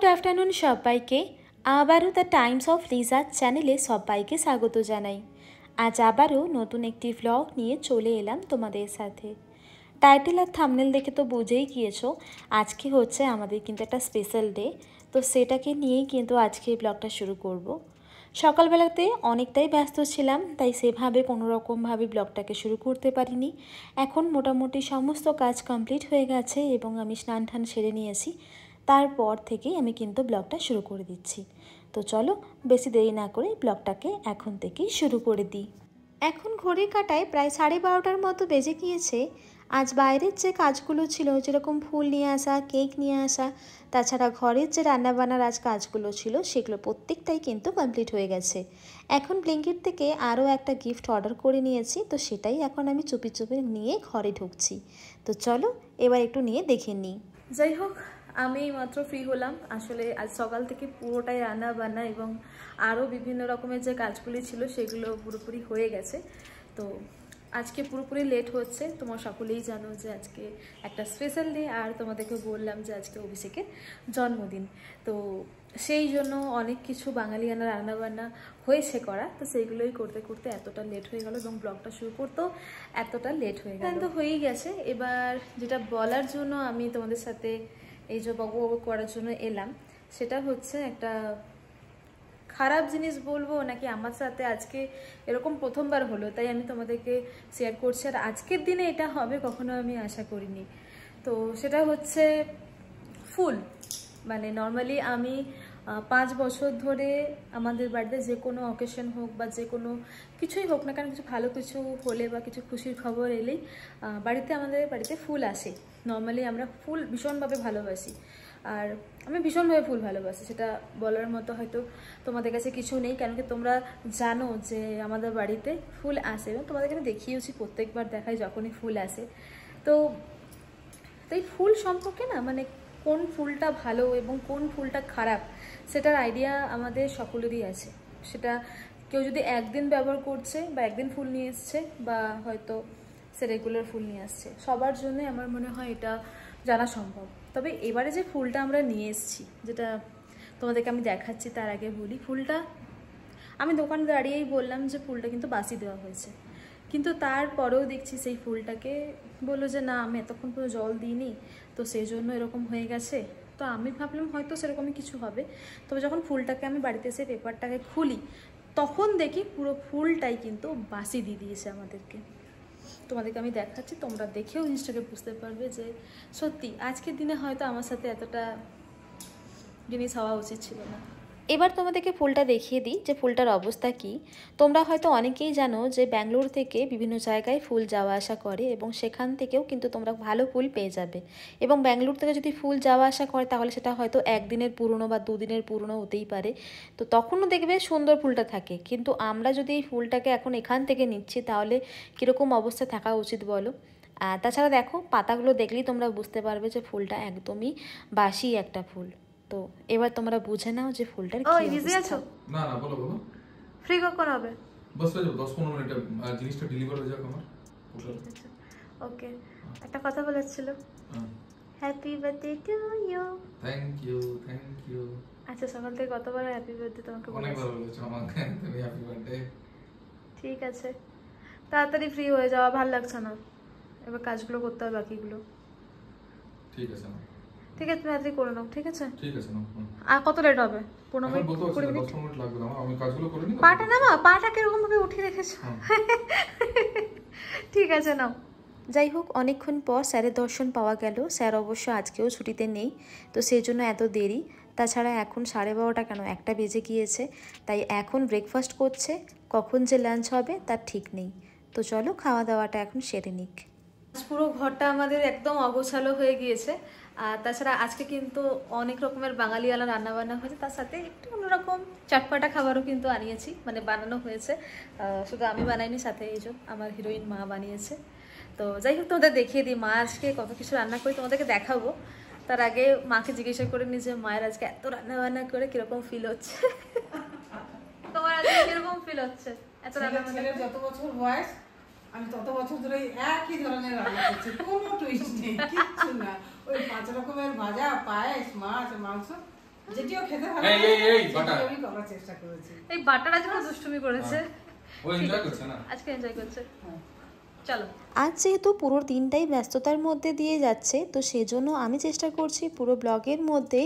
Good afternoon সবাইকে। আবারও the Times of Liza চ্যানেলে সবাইকে স্বাগত জানাই। আজ আবারও নতুন একটি ভ্লগ নিয়ে চলে এলাম তোমাদের সাথে। টাইটেল আর থাম্বনেল দেখে তো বুঝেই গিয়েছো আজকে হচ্ছে আমাদের কিন্তু একটা স্পেশাল ডে। তো সেটাকে নিয়েই কিন্তু আজকে ব্লগটা শুরু করব। সকালবেলাতে অনেকটাই ব্যস্ত ছিলাম, তাই সেভাবে কোনোরকমভাবে ব্লগটাকে শুরু করতে পারিনি। এখন মোটামুটি সমস্ত কাজ কমপ্লিট হয়ে গেছে এবং আমি স্নান টান সেরে নিয়েছি। তারপর থেকেই আমি কিন্তু ব্লগটা শুরু করে দিচ্ছি। তো চলো বেশি দেরি না করে ব্লগটাকে এখন থেকেই শুরু করে দিই। এখন ঘড়ির কাঁটায় প্রায় 12:30টার মতো বেজে গিয়েছে। আজ বাইরের যে কাজগুলো ছিল, যেরকম ফুল নিয়ে আসা, কেক নিয়ে আসা, তাছাড়া ঘরের যে রান্নাবান্নার আজ কাজগুলো ছিল সেগুলো প্রত্যেকটাই কিন্তু কমপ্লিট হয়ে গেছে। এখন ব্লিঙ্কিট থেকে আরও একটা গিফট অর্ডার করে নিয়েছি, তো সেটাই এখন আমি চুপি চুপি নিয়ে ঘরে ঢুকছি। তো চলো এবার একটু নিয়ে দেখে নিই। যাই হোক, আমি মাত্র ফ্রি হলাম। আসলে আজ সকাল থেকে পুরোটাই রান্না বান্না এবং আরও বিভিন্ন রকমের যে কাজগুলি ছিল সেগুলো পুরোপুরি হয়ে গেছে। তো আজকে পুরোপুরি লেট হচ্ছে। তোমার সকলেই জানো যে আজকে একটা স্পেশাল ডে, আর তোমাদেরকে বললাম যে আজকে অভিষেকের জন্মদিন। তো সেই জন্য অনেক কিছু বাঙালিয়ানা রান্নাবান্না হয়েছে করা, তো সেইগুলোই করতে করতে এতটা লেট হয়ে গেল এবং ব্লগটা শুরু করতেও এতটা লেট হয়ে গেল। তো হয়েই গেছে। এবার যেটা বলার জন্য আমি তোমাদের সাথে এই যে বকবক করার জন্য এলাম, সেটা হচ্ছে একটা খারাপ জিনিস বলবো নাকি আমার সাথে আজকে এরকম প্রথমবার হলো, তাই আমি তোমাদেরকে শেয়ার করছি। আর আজকের দিনে এটা হবে কখনো আমি আশা করিনি। তো সেটা হচ্ছে ফুল। মানে নর্মালি আমি 5 বছর ধরে আমাদের বাড়িতে যে কোনো অকেশন হোক বা যে কোনো কিছুই হোক না কেন, কিছু ভালো কিছু হলে বা কিছু খুশির খবর এলেই আমাদের বাড়িতে ফুল আসে। নর্মালি আমরা ফুল ভীষণভাবে ভালোবাসি, আর আমি ভীষণভাবে ফুল ভালোবাসি। সেটা বলার মতো হয়তো তোমাদের কাছে কিছু নেই, কেন কি তোমরা জানো যে আমাদের বাড়িতে ফুল আসে এবং তোমাদেরকে আমি দেখিয়েছি, প্রত্যেকবার দেখাই যখনই ফুল আসে। তো এই ফুল সম্পর্কে না, মানে কোন ফুলটা ভালো এবং কোন ফুলটা খারাপ সেটার আইডিয়া আমাদের সকলেরই আছে। সেটা কেউ যদি একদিন ব্যবহার করছে বা একদিন ফুল নিয়ে এসছে বা হয়তো সে রেগুলার ফুল নিয়ে আসছে, সবার জন্যই আমার মনে হয় এটা জানা সম্ভব। তবে এবারে যে ফুলটা আমরা নিয়ে এসেছি, যেটা তোমাদেরকে আমি দেখাচ্ছি, তার আগে বলি ফুলটা আমি দোকানে দাঁড়িয়েই বললাম যে ফুলটা কিন্তু বাসি দেওয়া হয়েছে, কিন্তু তারপরেও দেখছি সেই ফুলটাকে বললো যে না আমি এতক্ষণ পুরো জল দিইনি, তো সেই জন্য এরকম হয়ে গেছে। তো আমি ভাবলাম হয়তো সেরকমই কিছু হবে। তবে যখন ফুলটাকে আমি বাড়িতে এসে পেপারটাকে খুলি, তখন দেখি পুরো ফুলটাই কিন্তু বাসি দিয়ে দিয়েছে আমাদেরকে। তোমাদেরকে আমি দেখাচ্ছি, তোমরা দেখেও জিনিসটাকে বুঝতে পারবে যে সত্যি আজকের দিনে হয়তো আমার সাথে এতটা জিনিস হওয়া উচিত ছিল না। এবার তোমাদেরকে ফুলটা দেখিয়ে দিই যে ফুলটার অবস্থা কি। তোমরা হয়তো অনেকেই জানো যে ব্যাঙ্গালোর থেকে বিভিন্ন জায়গায় ফুল যাওয়া আসা করে এবং সেখান থেকেও কিন্তু তোমরা ভালো ফুল পেয়ে যাবে। এবং ব্যাঙ্গালোর থেকে যদি ফুল যাওয়া আসা করে তাহলে সেটা হয়তো 1 দিনের পুরনো বা 2 দিনের পুরনো হতেই পারে, তো তখনও দেখবে সুন্দর ফুলটা থাকে। কিন্তু আমরা যদি এই ফুলটাকে এখন এখান থেকে নিচ্ছি তাহলে কীরকম অবস্থা থাকা উচিত বলো। তাছাড়া দেখো পাতাগুলো দেখলেই তোমরা বুঝতে পারবে যে ফুলটা একদমই বাসি একটা ফুল। তো এবার তোমরা বুঝে নাও যে ফুলটার কি অবস্থা। না না বলো বলো, ফ্রি কখন হবে? বস হয়ে যাবে 10-15 মিনিটে, জিনিসটা ডেলিভার হয়ে যাক আমার। ওকে, একটা কথা বলার ছিল। Happy birthday to you. Thank you thank you. আচ্ছা, সকাল থেকে কতবার হ্যাপি বার্থডে তোমাকে বলেছি? অনেকবার বলেছো আমাকে তুমি হ্যাপি বার্থডে। ঠিক আছে, তাড়াতাড়ি ফ্রি হয়ে যাওয়া, ভালো লাগছে না, এবার কাজগুলো করতে হবে বাকিগুলো। ঠিক আছে না, ঠিক আছে তুমি তাড়াতাড়ি করে নাও। ঠিক আছে ঠিক আছে না। আর কত লেট হবে? 15 মিনিট 20 মিনিট লাগবে না, আমি কাজগুলো করে নিই। পাটা নামা, পাটা কিরকম ভাবে উঠিয়ে রেখেছো। ঠিক আছে নাও। যাই হোক, অনেকক্ষণ পর স্যারের দর্শন পাওয়া গেল। স্যার অবশ্য আজকেও ছুটিতে নেই, তো সেই জন্য এত দেরি। তাছাড়া এখন 12:30 কেন 1টা বেজে গিয়েছে, তাই এখন ব্রেকফাস্ট করছে। কখন যে লাঞ্চ হবে তার ঠিক নেই। তো চলো খাওয়া দাওয়াটা এখন সেরে নিক। পুরো ঘরটা আমাদের একদম অগোছালো হয়ে গিয়েছে। আর তাছাড়া আজকে কিন্তু অনেক রকমের বাঙালিওয়ালা রান্নাবান্না হয়েছে, তার সাথে একটু অন্যরকম চটপাটা খাবারও কিন্তু আনিয়েছি, মানে বানানো হয়েছে। শুধু আমি বানাইনি, সাথে এই যে আমার হিরোইন মা বানিয়েছে। তো যাই হোক, তোমাদের দেখিয়ে দিই মা আজকে কত কিছু রান্না করি, তোমাদেরকে দেখাবো। তার আগে মাকে জিজ্ঞাসা করে নি যে মায়ের আজকে এত রান্না বান্না করে কিরকম ফিল হচ্ছে। তোমার আজকে কিরকম ফিল হচ্ছে এত রান্না বান্না? যত বছর বয়স আমি তত বছর ধরে একই ধরনের রান্না করছি, কোনো টুইস্ট নেই, কিচ্ছু না। ওই 5 রকমের ভাজা, পায়েস, মাছ, মাংস, যেটিও খেতে ভালো এই, এই, এই, সেটিও বাটা। আমি করার চেষ্টা করেছি। এই বাটার আজকে দুষ্টুমি করেছে, ও এনজয় করছে না? আজকে এনজয় করছে। হ্যাঁ। চলো, আজ যেহেতু পুরো দিনটাই ব্যস্ততার মধ্যে দিয়ে যাচ্ছে, তো সেজন্য আমি চেষ্টা করছি পুরো ব্লগের মধ্যে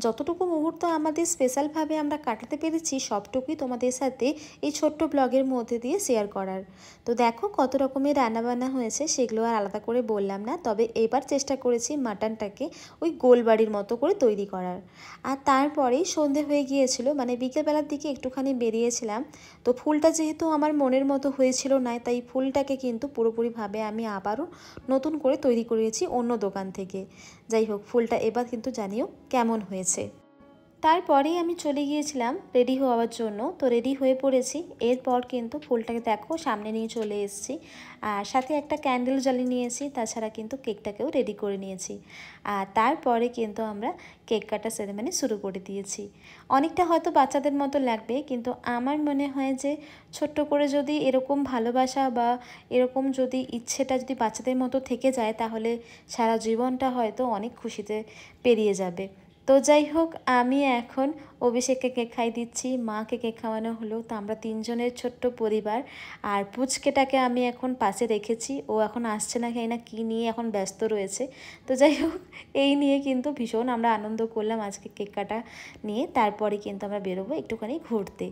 যতটুকু মুহূর্ত আমাদের স্পেশালভাবে আমরা কাটাতে পেরেছি সবটুকুই তোমাদের সাথে এই ছোট্ট ব্লগের মধ্যে দিয়ে শেয়ার করার। তো দেখো কত রকমের রান্নাবান্না হয়েছে, সেগুলো আর আলাদা করে বললাম না, তবে এবার চেষ্টা করেছি মাটনটাকে ওই গোলবাড়ির মতো করে তৈরি করার। আর তারপরেই সন্ধে হয়ে গিয়েছিল, মানে বিকেলবেলার দিকে একটুখানি বেরিয়েছিলাম। তো ফুলটা যেহেতু আমার মনের মতো হয়েছিল না, তাই ফুলটাকে কিন্তু পুরোপুরিভাবে আমি আবারও নতুন করে তৈরি করিয়েছি অন্য দোকান থেকে। যাই হোক, ফুলটা এবার কিন্তু জানিও কেমন হয়েছে। তারপরেই আমি চলে গিয়েছিলাম রেডি হওয়ার জন্য। তো রেডি হয়ে পড়েছি। এরপর কিন্তু ফুলটাকে দেখো সামনে নিয়ে চলে এসেছি, আর সাথে একটা ক্যান্ডেল জ্বালিয়ে নিয়েছি, তাছাড়া কিন্তু কেকটাকেও রেডি করে নিয়েছি। আর তারপরে কিন্তু আমরা কেক কাটা সেরেমনি শুরু করে দিয়েছি। অনেকটা হয়তো বাচ্চাদের মতো লাগবে, কিন্তু আমার মনে হয় যে ছোট্ট করে যদি এরকম ভালোবাসা বা এরকম যদি ইচ্ছেটা যদি বাচ্চাদের মতো থেকে যায়, তাহলে সারা জীবনটা হয়তো অনেক খুশিতে পেরিয়ে যাবে। তো যাই হোক, আমি এখন অভিষেককে কেক খাই দিচ্ছি, মাকে কেক খাওয়ানো হলো। তো আমরা তিনজনের ছোট্ট পরিবার। আর পুচকেটাকে আমি এখন পাশে রেখেছি, ও এখন আসছে না, খাই না কী নিয়ে এখন ব্যস্ত রয়েছে। তো যাই হোক, এই নিয়ে কিন্তু ভীষণ আমরা আনন্দ করলাম আজকে কেক কাটা নিয়ে। তারপরে কিন্তু আমরা বেরোবো একটুখানি ঘুরতে।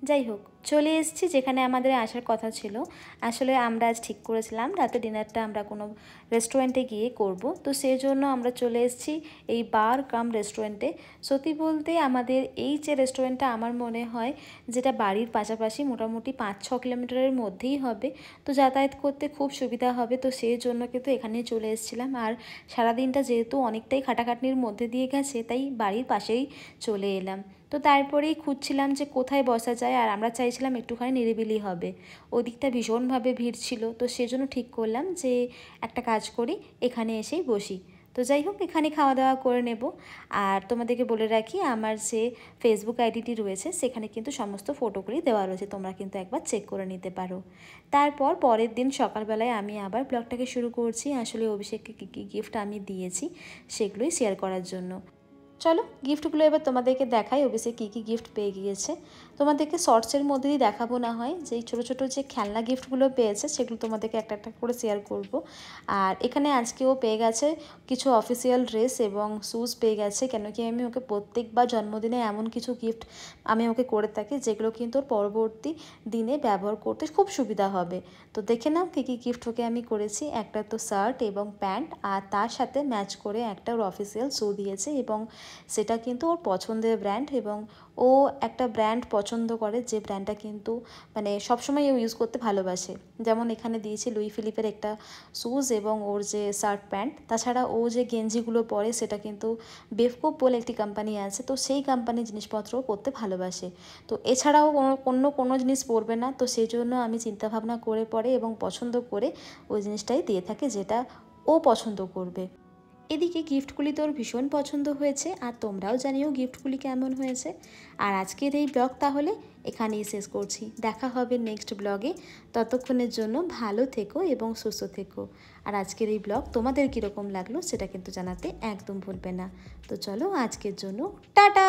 যাই হোক, চলে এসেছি যেখানে আমাদের আসার কথা ছিল। আসলে আমরা আজ ঠিক করেছিলাম রাতে ডিনারটা আমরা কোনো রেস্টুরেন্টে গিয়ে করব। তো সেই জন্য আমরা চলে এসেছি এই বার কাম রেস্টুরেন্টে। সত্যি বলতে আমাদের এই যে রেস্টুরেন্টটা আমার মনে হয় যেটা বাড়ির পাশাপাশি মোটামুটি 5-6 কিলোমিটারের মধ্যেই হবে, তো যাতায়াত করতে খুব সুবিধা হবে। তো সেই জন্য কিন্তু এখানেই চলে এসেছিলাম। আর সারাদিনটা যেহেতু অনেকটাই খাটাখাটনির মধ্যে দিয়ে গেছে, তাই বাড়ির পাশেই চলে এলাম। তো তারপরেই খুঁজছিলাম যে কোথায় বসা যায়, আর আমরা চাইছিলাম একটুখানি নিরিবিলি হবে। ওদিকটা ভীষণভাবে ভিড় ছিল, তো সেজন্য ঠিক করলাম যে একটা কাজ করি, এখানে এসেই বসি। তো যাই হোক, এখানে খাওয়া দাওয়া করে নেব। আর তোমাদেরকে বলে রাখি, আমার যে ফেসবুক আইডিটি রয়েছে সেখানে কিন্তু সমস্ত ফটোগুলি দেওয়া রয়েছে, তোমরা কিন্তু একবার চেক করে নিতে পারো। তারপর পরের দিন সকালবেলায় আমি আবার ব্লগটাকে শুরু করছি। আসলে অভিষেককে কী কী গিফট আমি দিয়েছি সেগুলোই শেয়ার করার জন্য। চলো গিফটগুলো এবার তোমাদেরকে দেখাই, অবশ্যই কী কী গিফট পেয়ে গিয়েছে। তোমাদেরকে শর্টসের মধ্যেই দেখাবো না হয়, যে ছোটো ছোটো যে খেলনা গিফটগুলো পেয়েছে সেগুলো তোমাদেরকে একটা একটা করে শেয়ার করব। আর এখানে আজকেও পেয়ে গেছে কিছু অফিসিয়াল ড্রেস এবং শ্যুজ পেয়ে গেছে, কেন কি আমি ওকে প্রত্যেকবার জন্মদিনে এমন কিছু গিফট আমি ওকে করে থাকি যেগুলো কিন্তু ওর পরবর্তী দিনে ব্যবহার করতে খুব সুবিধা হবে। তো দেখে নাও কী কী গিফট ওকে আমি করেছি। একটা তো শার্ট এবং প্যান্ট, আর তার সাথে ম্যাচ করে একটা ওর অফিসিয়াল শ্যু দিয়েছে, এবং সেটা কিন্তু ওর পছন্দের ব্র্যান্ড, এবং ও একটা ব্র্যান্ড পছন্দ করে যে ব্র্যান্ডটা কিন্তু মানে সবসময় ও ইউজ করতে ভালোবাসে। যেমন এখানে দিয়েছি লুই ফিলিপের একটা শ্যুজ এবং ওর যে শার্ট প্যান্ট। তাছাড়া ও যে গেঞ্জিগুলো পরে সেটা কিন্তু বেফকোপ বলে একটি কোম্পানি আছে, তো সেই কোম্পানির জিনিসপত্রও পরতে ভালোবাসে। তো এছাড়াও কোনো জিনিস পরবে না, তো সেই জন্য আমি চিন্তাভাবনা করে পরে এবং পছন্দ করে ওই জিনিসটাই দিয়ে থাকে যেটা ও পছন্দ করবে। এদিকে গিফটগুলি তোর ভীষণ পছন্দ হয়েছে, আর তোমরাও জানিও গিফটগুলি কেমন হয়েছে। আর আজকের এই ব্লগ তাহলে এখানেই শেষ করছি, দেখা হবে নেক্সট ব্লগে। ততক্ষণের জন্য ভালো থেকো এবং সুস্থ থেকো। আর আজকের এই ব্লগ তোমাদের কীরকম লাগলো সেটা কিন্তু জানাতে একদম ভুলবে না। তো চলো আজকের জন্য টাটা।